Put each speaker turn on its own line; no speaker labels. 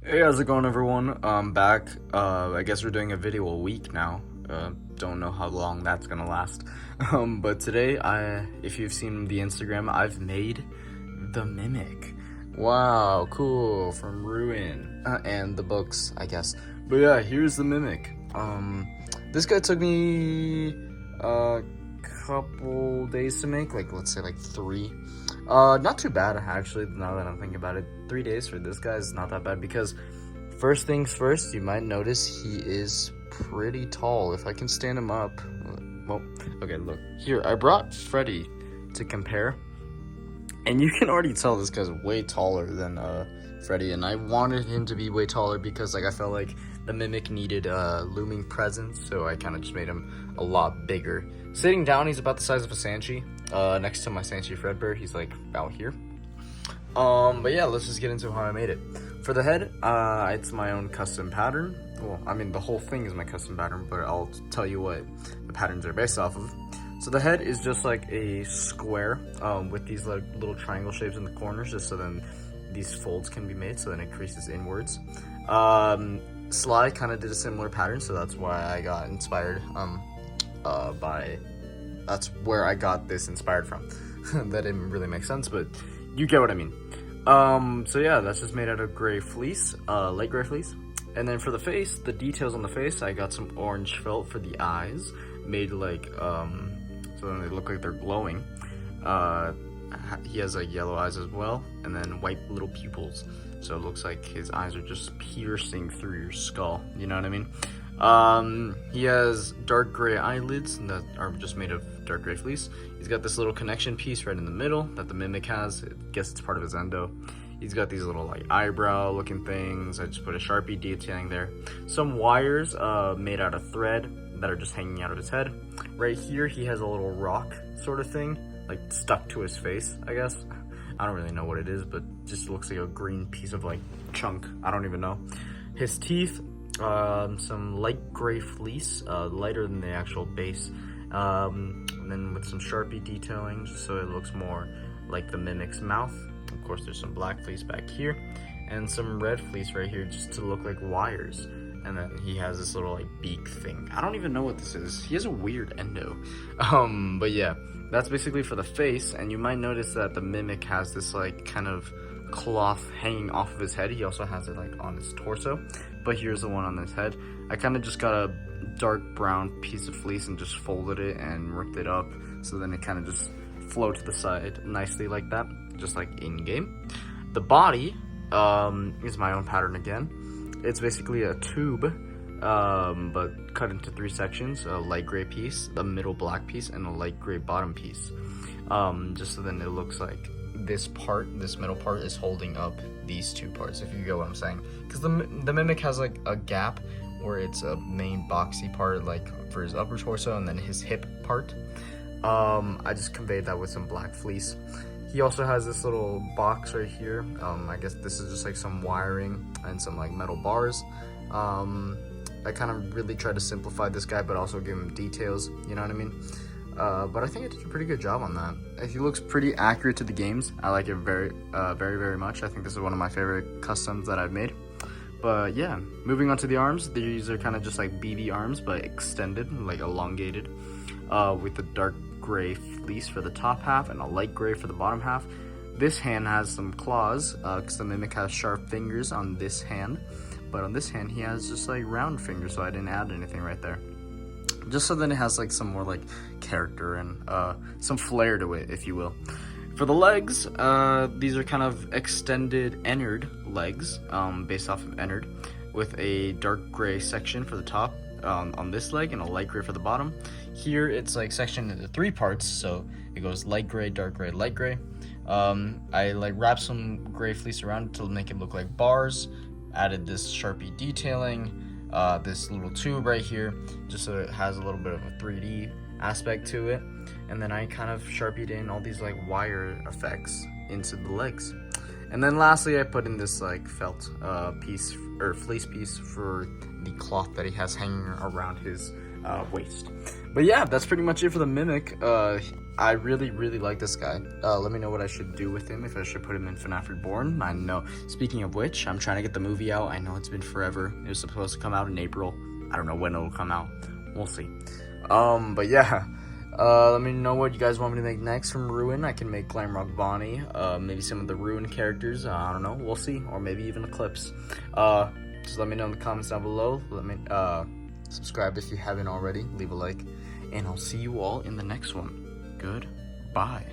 Hey, how's it going, everyone? I'm back. I guess we're doing a video a week now. Don't know how long that's gonna last. But today, if you've seen the Instagram, I've made the Mimic. Wow, cool, from Ruin. And the books, I guess. But yeah, here's the Mimic. This guy took me a couple days to make, like, let's say like 3. Not too bad, actually, now that I'm thinking about it. 3 days for this guy is not that bad, because first things first, you might notice he is pretty tall. If I can stand him up, well, okay, look. Here, I brought Freddy to compare, and you can already tell this guy's way taller than Freddy, and I wanted him to be way taller because, like, I felt like the Mimic needed looming presence, so I kind of just made him a lot bigger. Sitting down, he's about the size of a Sanchi. Next to my Sanchi Fredbear, he's like about here. But yeah, let's just get into how I made it. For the head, it's my own custom pattern. Well, I mean, the whole thing is my custom pattern, but I'll tell you what the patterns are based off of. So the head is just like a square with these like little triangle shapes in the corners, just so then these folds can be made, so then it creases inwards. Sly kind of did a similar pattern, so that's why I got inspired that's where I got this inspired from. That didn't really make sense, but you get what I mean. So yeah, that's just made out of gray fleece, light gray fleece. And then for the face, the details on the face, I got some orange felt for the eyes, made like, so then they look like they're glowing. He has like yellow eyes as well, and then white little pupils. So it looks like his eyes are just piercing through your skull, you know what I mean? He has dark gray eyelids that are just made of dark gray fleece. He's got this little connection piece right in the middle that the Mimic has. I guess it's part of his endo. He's got these little like eyebrow looking things. I just put a Sharpie detailing there. Some wires made out of thread that are just hanging out of his head. Right here he has a little rock sort of thing, like stuck to his face, I guess. I don't really know what it is, but just looks like a green piece of like chunk. I don't even know. His teeth, some light gray fleece, lighter than the actual base, and then with some Sharpie detailing just so it looks more like the Mimic's mouth. Of course, there's some black fleece back here and some red fleece right here just to look like wires. And then he has this little like beak thing. I don't even know what this is. He has a weird endo. But yeah, that's basically for the face. And you might notice that the Mimic has this like kind of cloth hanging off of his head. He also has it like on his torso, but here's the one on his head. I kind of just got a dark brown piece of fleece and just folded it and ripped it up, so then it kind of just flowed to the side nicely like that, just like in game. The body is my own pattern again. It's basically a tube, but cut into 3 sections: a light gray piece, the middle black piece, and a light gray bottom piece, just so then it looks like this middle part is holding up these 2 parts, if you get what I'm saying. Because the Mimic has like a gap where it's a main boxy part, like for his upper torso, and then his hip part. I just conveyed that with some black fleece. He also has this little box right here. I guess this is just like some wiring and some like metal bars. I kind of really tried to simplify this guy, but also give him details, you know what I mean? But I think I did a pretty good job on that. He looks pretty accurate to the games. I like it very, very much. I think this is one of my favorite customs that I've made. But yeah, moving on to the arms. These are kind of just like BB arms, but extended, like elongated, with the dark gray fleece for the top half and a light gray for the bottom half. This hand has some claws, because the Mimic has sharp fingers on this hand, but on this hand he has just like round fingers, so I didn't add anything right there. Just so then it has like some more like character and some flair to it, if you will. For the legs, these are kind of extended Ennard legs, based off of Ennard, with a dark gray section for the top on this leg and a light gray for the bottom. Here it's like sectioned into 3 parts, so it goes light gray, dark gray, light gray. I like wrapped some gray fleece around it to make it look like bars. Added this Sharpie detailing. This little tube right here, just so it has a little bit of a 3D aspect to it. And then I kind of Sharpied in all these like wire effects into the legs. And then lastly, I put in this like felt piece or fleece piece for the cloth that he has hanging around his waist. But yeah, that's pretty much it for the Mimic. I really like this guy. Let me know what I should do with him, if I should put him in FNAF Reborn. I know. Speaking of which, I'm trying to get the movie out. I know it's been forever. It was supposed to come out in April. I don't know when it'll come out. We'll see. But yeah. Let me know what you guys want me to make next from Ruin. I can make Glamrock Bonnie. Maybe some of the Ruin characters. I don't know. We'll see. Or maybe even Eclipse. Just let me know in the comments down below. Let me subscribe if you haven't already. Leave a like. And I'll see you all in the next one. Goodbye.